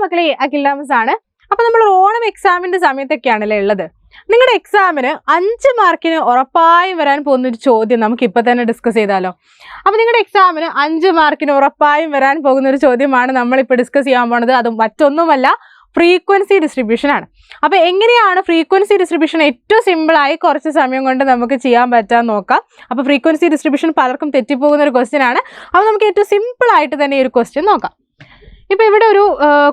മക്കളെ, അഖിലാമസ് ആണ്. അപ്പോൾ നമ്മൾ ഓണം എക്സാമിന്റെ സമയത്തൊക്കെയാണല്ലേ ഉള്ളത്. നിങ്ങളുടെ എക്സാമിന് 5 മാർക്കിന് ഉറപ്പായും വരാൻ പോകുന്ന ഒരു ചോദ്യം നമുക്ക് ഇപ്പോൾ തന്നെ ഡിസ്കസ് ചെയ്താലോ. അപ്പോൾ നിങ്ങളുടെ എക്സാമിന് 5 മാർക്കിന് ഉറപ്പായും വരാൻ പോകുന്ന ഒരു ചോദ്യമാണ് നമ്മളിപ്പോൾ ഡിസ്കസ് ചെയ്യാൻ പോകുന്നത്. അത് മറ്റൊന്നുമല്ല, ഫ്രീക്വൻസി ഡിസ്ട്രിബ്യൂഷൻ ആണ്. അപ്പോൾ എങ്ങനെയാണ് ഫ്രീക്വൻസി ഡിസ്ട്രിബ്യൂഷൻ ഏറ്റവും സിമ്പിളായി കുറച്ച് സമയം കൊണ്ട് നമുക്ക് ചെയ്യാൻ പറ്റാമെന്ന് നോക്കാം. അപ്പോൾ ഫ്രീക്വൻസി ഡിസ്ട്രിബ്യൂഷൻ പലർക്കും തെറ്റിപ്പോകുന്ന ഒരു ക്വസ്റ്റ്യൻ ആണ്. അപ്പോൾ നമുക്ക് ഏറ്റവും സിമ്പിളായിട്ട് തന്നെ ഈ ഒരു ക്വസ്റ്റ്യൻ നോക്കാം. ഇപ്പോൾ ഇവിടെ ഒരു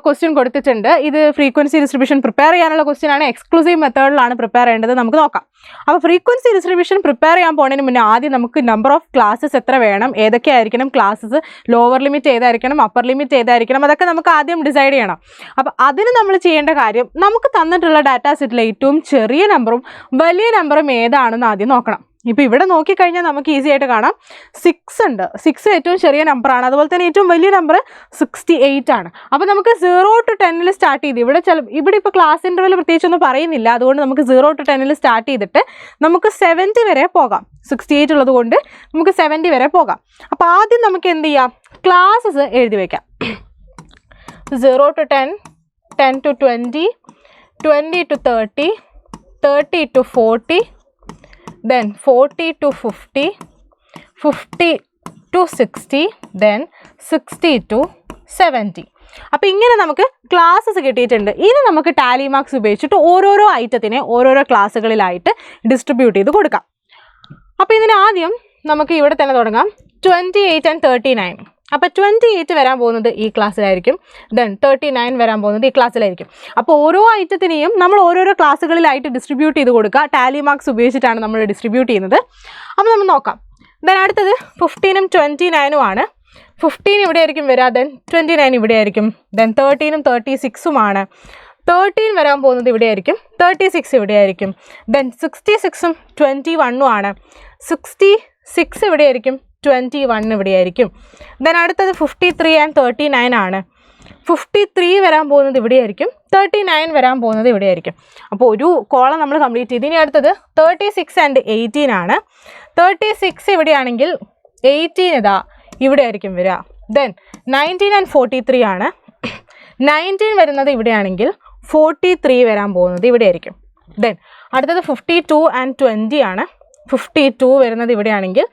ക്വസ്റ്റ്യൻ കൊടുത്തിട്ടുണ്ട്. ഇത് ഫ്രീക്വൻസി ഡിസ്ട്രിബ്യൂഷൻ പ്രിപ്പയർ ചെയ്യാനുള്ള ക്വസ്റ്റ്യൻ ആണ്. എക്സ്ക്ലൂസീവ് മെത്തേഡിലാണ് പ്രിപ്പയർ ചെയ്യേണ്ടത്. നമുക്ക് നോക്കാം. അപ്പോൾ ഫ്രീക്വൻസി ഡിസ്ട്രിബ്യൂഷൻ പ്രിപ്പയർ ചെയ്യാൻ പോകുന്നതിന് മുന്നേ ആദ്യം നമുക്ക് നമ്പർ ഓഫ് ക്ലാസ്സസ് എത്ര വേണം, ഏതൊക്കെയായിരിക്കണം ക്ലാസ്സസ്, ലോവർ ലിമിറ്റ് ഏതായിരിക്കണം, അപ്പർ ലിമിറ്റ് ഏതായിരിക്കണം, അതൊക്കെ നമുക്ക് ആദ്യം ഡിസൈഡ് ചെയ്യണം. അപ്പോൾ അതിന് നമ്മൾ ചെയ്യേണ്ട കാര്യം, നമുക്ക് തന്നിട്ടുള്ള ഡാറ്റാ സെറ്റിലെ ഏറ്റവും ചെറിയ നമ്പറും വലിയ നമ്പറും ഏതാണെന്ന് ആദ്യം നോക്കണം. ഇപ്പോൾ ഇവിടെ നോക്കിക്കഴിഞ്ഞാൽ നമുക്ക് ഈസി ആയിട്ട് കാണാം 6 ഉണ്ട്. 6 ഏറ്റവും ചെറിയ നമ്പറാണ്. അതുപോലെ തന്നെ ഏറ്റവും വലിയ നമ്പർ 68 ആണ്. അപ്പോൾ നമുക്ക് 0 to 10 സ്റ്റാർട്ട് ചെയ്ത് ഇവിടെ ഇപ്പോൾ ക്ലാസ് ഇൻ്റർവെൽ പ്രത്യേകിച്ചൊന്നും പറയുന്നില്ല. അതുകൊണ്ട് നമുക്ക് 0 to 10 സ്റ്റാർട്ട് ചെയ്തിട്ട് നമുക്ക് 70 വരെ പോകാം. 68 ഉള്ളത് കൊണ്ട് നമുക്ക് 70 വരെ പോകാം. അപ്പോൾ ആദ്യം നമുക്ക് എന്ത് ചെയ്യാം, ക്ലാസ്സസ് എഴുതി വയ്ക്കാം. 0 to 10, 10 to 20, 20 to 30, 30 to 40, then 40 to 50, 50 to 60, then 60 to 70. അപ്പോൾ ഇങ്ങനെ നമുക്ക് ക്ലാസ്സസ് കിട്ടിയിട്ടുണ്ട്. ഇനി നമുക്ക് ടാലി മാർക്സ് ഉപയോഗിച്ചിട്ട് ഓരോരോ ഐറ്റത്തിനെ ഓരോരോ ക്ലാസ്സുകളിലായിട്ട് ഡിസ്ട്രിബ്യൂട്ട് ചെയ്ത് കൊടുക്കാം. അപ്പോൾ ഇതിന് ആദ്യം നമുക്ക് ഇവിടെ തന്നെ തുടങ്ങാം. 28 and 39. അപ്പോൾ 28 വരാൻ പോകുന്നത് ഈ ക്ലാസ്സിലായിരിക്കും. ദെൻ 39 വരാൻ പോകുന്നത് ഈ ക്ലാസ്സിലായിരിക്കും. അപ്പോൾ ഓരോ ഐറ്റത്തിനെയും നമ്മൾ ഓരോരോ ക്ലാസ്സുകളിലായിട്ട് ഡിസ്ട്രിബ്യൂട്ട് ചെയ്ത് കൊടുക്കുക. ടാലി മാർക്സ് ഉപയോഗിച്ചിട്ടാണ് നമ്മൾ ഡിസ്ട്രിബ്യൂട്ട് ചെയ്യുന്നത്. അപ്പോൾ നമ്മൾ നോക്കാം. ദെൻ അടുത്തത് 15ഉം 29ഉം ആണ്. 15 ഇവിടെ ആയിരിക്കും വരിക, ദെൻ 29 ഇവിടെ ആയിരിക്കും. ദെൻ 13ഉം 36ഉമാണ്. 13 വരാൻ പോകുന്നത് ഇവിടെ ആയിരിക്കും, 36 ഇവിടെ ആയിരിക്കും. ദെൻ 66ഉം 21ഉം ആണ്. 66 ഇവിടെ ആയിരിക്കും, 21 ഇവിടെ ആയിരിക്കും. ദെൻ അടുത്തത് 53 and 39 ആണ്. 53 വരാൻ പോകുന്നത് ഇവിടെ ആയിരിക്കും, 39 വരാൻ പോകുന്നത് ഇവിടെ ആയിരിക്കും. അപ്പോൾ ഒരു കോളം നമ്മൾ കംപ്ലീറ്റ് ചെയ്ത്. ഇനി അടുത്തത് 36 and 18 ആണ്. 36 ഇവിടെയാണെങ്കിൽ 18 ഇതാ ഇവിടെ ആയിരിക്കും വരിക. ദെൻ 19 and 43 ആണ്. 19 വരുന്നത് ഇവിടെയാണെങ്കിൽ 43 വരാൻ പോകുന്നത് ഇവിടെ ആയിരിക്കും. ദെൻ അടുത്തത് 52 and 20 ആണ്. 52 വരുന്നത് ഇവിടെയാണെങ്കിൽ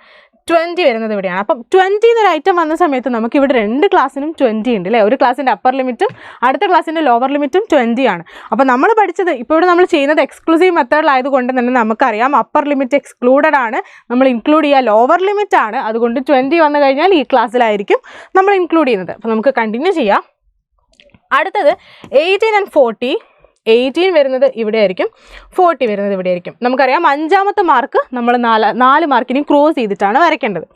20 വരുന്നത് ഇവിടെയാണ്. അപ്പം 20 എന്നൊരു ഐറ്റം വന്ന സമയത്ത് നമുക്ക് ഇവിടെ 2 ക്ലാസ്സിനും 20 ഉണ്ട് അല്ലേ. ഒരു ക്ലാസ്സിൻ്റെ അപ്പർ ലിമിറ്റും അടുത്ത ക്ലാസ്സിൻ്റെ ലോവർ ലിമിറ്റും 20 ആണ്. അപ്പോൾ നമ്മൾ പഠിച്ചത് ഇപ്പോൾ ഇവിടെ നമ്മൾ ചെയ്യുന്നത് എക്സ്ക്ലൂസീവ് മെത്തേഡിലായതുകൊണ്ട് തന്നെ നമുക്കറിയാം അപ്പർ ലിമിറ്റ് എക്സ്ക്ലൂഡഡ് ആണ്, നമ്മൾ ഇൻക്ലൂഡ് ചെയ്യുക ലോവർ ലിമിറ്റ് ആണ്. അതുകൊണ്ട് 20 വന്നു കഴിഞ്ഞാൽ ഈ ക്ലാസ്സിലായിരിക്കും നമ്മൾ ഇൻക്ലൂഡ് ചെയ്യുന്നത്. അപ്പോൾ നമുക്ക് കണ്ടിന്യൂ ചെയ്യാം. അടുത്തത് 18 and 40. 18 വരുന്നത് ഇവിടെ ആയിരിക്കും, 40 വരുന്നത് ഇവിടെ ആയിരിക്കും. നമുക്കറിയാം 5ാമത്തെ മാർക്ക് നമ്മൾ 4 മാർക്കിനും ക്രോസ് ചെയ്തിട്ടാണ് വരയ്ക്കേണ്ടത്.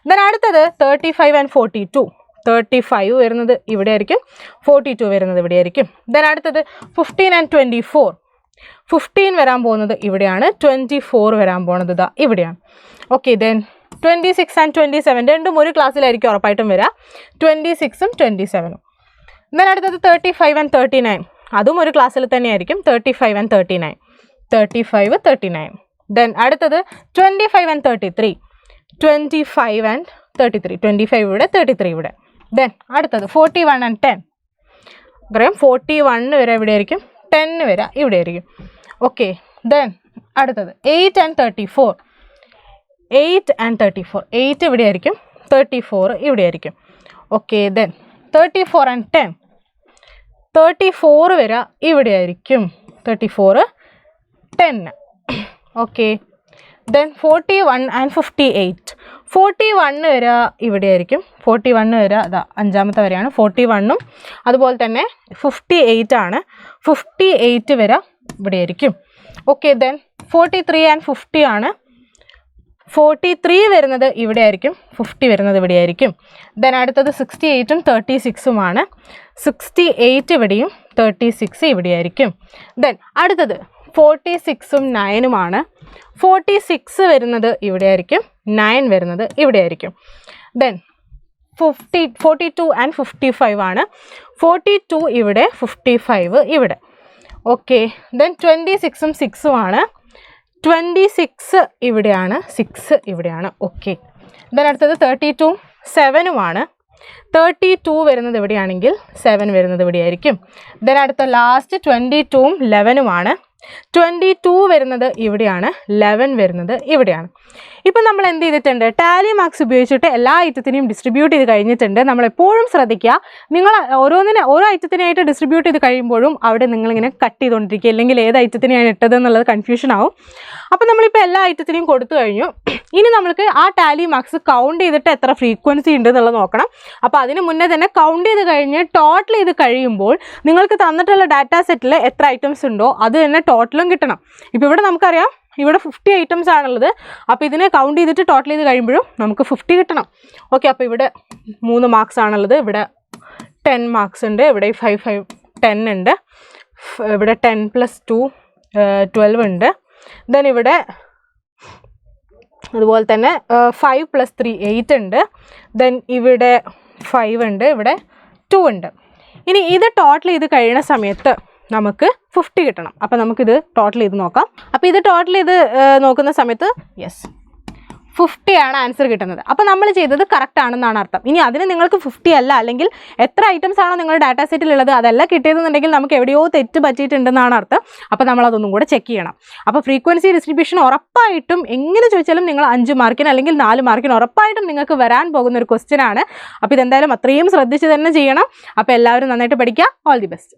ദെൻ അടുത്തത് 35 and 42. 35 വരുന്നത് ഇവിടെ ആയിരിക്കും, 42 വരുന്നത് ഇവിടെ ആയിരിക്കും. ദെൻ അടുത്തത് 15 and 24. 15 വരാൻ പോകുന്നത് ഇവിടെയാണ്, 24 വരാൻ പോകുന്നത് ഇതാ ഇവിടെയാണ്. Okay, then 26 and 27. രണ്ടും ഒരു ക്ലാസ്സിലായിരിക്കും ഉറപ്പായിട്ടും വരിക, 26ഉം 27ഉം. ദെൻ അടുത്തത് 35 and 39. അതും ഒരു ക്ലാസ്സിൽ തന്നെയായിരിക്കും, 35 and 39. 35, 39. ദെൻ അടുത്തത് 25 and 33. 25 and 33. 25 ഇവിടെ, 33 ഇവിടെ. ദെൻ അടുത്തത് 41 and 10. അറിയാം 41 വരെ ഇവിടെ ആയിരിക്കും, 10 വരെ ഇവിടെ ആയിരിക്കും. ഓക്കെ, ദെൻ അടുത്തത് 8 and 34. 8 and 34. 8 ഇവിടെ ആയിരിക്കും, 34 ഇവിടെ ആയിരിക്കും. Okay, then 34 and 10. 34 വരെ ഇവിടെ ആയിരിക്കും, 34, 10. Okay, then 41 and 58. 41 വരെ ഇവിടെ ആയിരിക്കും, 41 വരെ അതാ 5ാമത്തെ വരെയാണ്, 41ഉം അതുപോലെ തന്നെ 58 ആണ്. 58 വരെ ഇവിടെ ആയിരിക്കും. ഓക്കെ, ദെൻ 43 and 50 ആണ്. 43 വരുന്നത് ഇവിടെ ആയിരിക്കും, 50 വരുന്നത് ഇവിടെ ആയിരിക്കും. ദെൻ അടുത്തത് 68ഉം 36ഉമാണ്. 68 ഇവിടെയും 36 ഇവിടെ ആയിരിക്കും. ദെൻ അടുത്തത് 46ഉം 9ഉമാണ്. 46 വരുന്നത് ഇവിടെ ആയിരിക്കും, 9 വരുന്നത് ഇവിടെ ആയിരിക്കും. ദെൻ 42 and 55 ആണ്. 42 ഇവിടെ, 55 ഇവിടെ. Okay, then 26ഉം 6ഉമാണ്. 26 ഇവിടെയാണ്, 6 ഇവിടെയാണ്. ഓക്കെ, ദെൻ അടുത്തത് 32 7ഉമാണ്. 32 വരുന്നത് ഇവിടെയാണെങ്കിൽ 7 വരുന്നത് ഇവിടെയായിരിക്കും. ദെൻ അടുത്ത ലാസ്റ്റ് 22ഉം 11ഉമാണ്. 22 വരുന്നത് ഇവിടെയാണ്, 11 വരുന്നത് ഇവിടെയാണ്. ഇപ്പം നമ്മൾ എന്ത് ചെയ്തിട്ടുണ്ട്, ടാലി മാർക്സ് ഉപയോഗിച്ചിട്ട് എല്ലാ ഐറ്റത്തിനെയും ഡിസ്ട്രിബ്യൂട്ട് ചെയ്ത് കഴിഞ്ഞിട്ടുണ്ട്. നമ്മളെപ്പോഴും ശ്രദ്ധിക്കുക, നിങ്ങൾ ഓരോ ഐറ്റത്തിനായിട്ട് ഡിസ്ട്രിബ്യൂട്ട് ചെയ്ത് കഴിയുമ്പോഴും അവിടെ നിങ്ങളിങ്ങനെ കട്ട് ചെയ്തുകൊണ്ടിരിക്കുക, അല്ലെങ്കിൽ ഏത് ഐറ്റത്തിനെയാണ് ഇട്ടത് എന്നുള്ളത് കൺഫ്യൂഷൻ ആവും. അപ്പോൾ നമ്മളിപ്പോൾ എല്ലാ ഐറ്റത്തിനെയും കൊടുത്തു കഴിഞ്ഞു. ഇനി നമ്മൾക്ക് ആ ടാലി മാർക്സ് കൗണ്ട് ചെയ്തിട്ട് എത്ര ഫ്രീക്വൻസി ഉണ്ട് എന്നുള്ളത് നോക്കണം. അപ്പോൾ അതിന് മുന്നേ തന്നെ കൗണ്ട് ചെയ്ത് കഴിഞ്ഞ് ടോട്ടൽ ചെയ്ത് കഴിയുമ്പോൾ നിങ്ങൾക്ക് തന്നിട്ടുള്ള ഡാറ്റാ സെറ്റിൽ എത്ര ഐറ്റംസ് ഉണ്ടോ അത് തന്നെ ടോട്ടലും കിട്ടണം. ഇപ്പോൾ ഇവിടെ നമുക്കറിയാം ഇവിടെ 50 ഐറ്റംസ് ആണുള്ളത്. അപ്പോൾ ഇതിനെ കൗണ്ട് ചെയ്തിട്ട് ടോട്ടൽ ചെയ്ത് കഴിയുമ്പോഴും നമുക്ക് 50 കിട്ടണം. ഓക്കെ, അപ്പോൾ ഇവിടെ 3 മാർക്സ് ആണുള്ളത്. ഇവിടെ 10 മാർക്സ് ഉണ്ട്, ഇവിടെ 5 10 ഉണ്ട്, ഇവിടെ 10 + 2 12 ഉണ്ട്. ദെൻ ഇവിടെ അതുപോലെ തന്നെ 5 + 3 8 ഉണ്ട്. ദെൻ ഇവിടെ 5 ഉണ്ട്, ഇവിടെ 2 ഉണ്ട്. ഇനി ഇത് ടോട്ടൽ ചെയ്ത് കഴിയുന്ന സമയത്ത് നമുക്ക് 50 കിട്ടണം. അപ്പോൾ നമുക്കിത് ടോട്ടൽ ചെയ്ത് നോക്കാം. അപ്പോൾ ഇത് ടോട്ടൽ ചെയ്ത് നോക്കുന്ന സമയത്ത് 50 ആണ് ആൻസർ കിട്ടുന്നത്. അപ്പോൾ നമ്മൾ ചെയ്തത് കറക്റ്റ് ആണെന്നാണ് അർത്ഥം. ഇനി അതിന് നിങ്ങൾക്ക് 50 അല്ല, അല്ലെങ്കിൽ എത്ര ഐറ്റംസ് ആണോ നിങ്ങളുടെ ഡാറ്റാ സെറ്റിലുള്ളത് അതല്ല കിട്ടിയതെന്നുണ്ടെങ്കിൽ നമുക്ക് എവിടെയോ തെറ്റ് പറ്റിയിട്ടുണ്ടെന്നാണ് അർത്ഥം. അപ്പോൾ നമ്മൾ അതൊന്നും കൂടെ ചെക്ക് ചെയ്യണം. അപ്പോൾ ഫ്രീക്വൻസി ഡിസ്ട്രിബ്യൂഷൻ ഉറപ്പായിട്ടും എങ്ങനെ ചോദിച്ചാലും നിങ്ങൾ 5 മാർക്കിന് അല്ലെങ്കിൽ 4 മാർക്കിന് ഉറപ്പായിട്ടും നിങ്ങൾക്ക് വരാൻ പോകുന്ന ഒരു ക്വസ്റ്റ്യൻ ആണ്. അപ്പോൾ ഇതെന്തായാലും അത്രയും ശ്രദ്ധിച്ച് തന്നെ ചെയ്യണം. അപ്പോൾ എല്ലാവരും നന്നായിട്ട് പഠിക്കുക. All the best.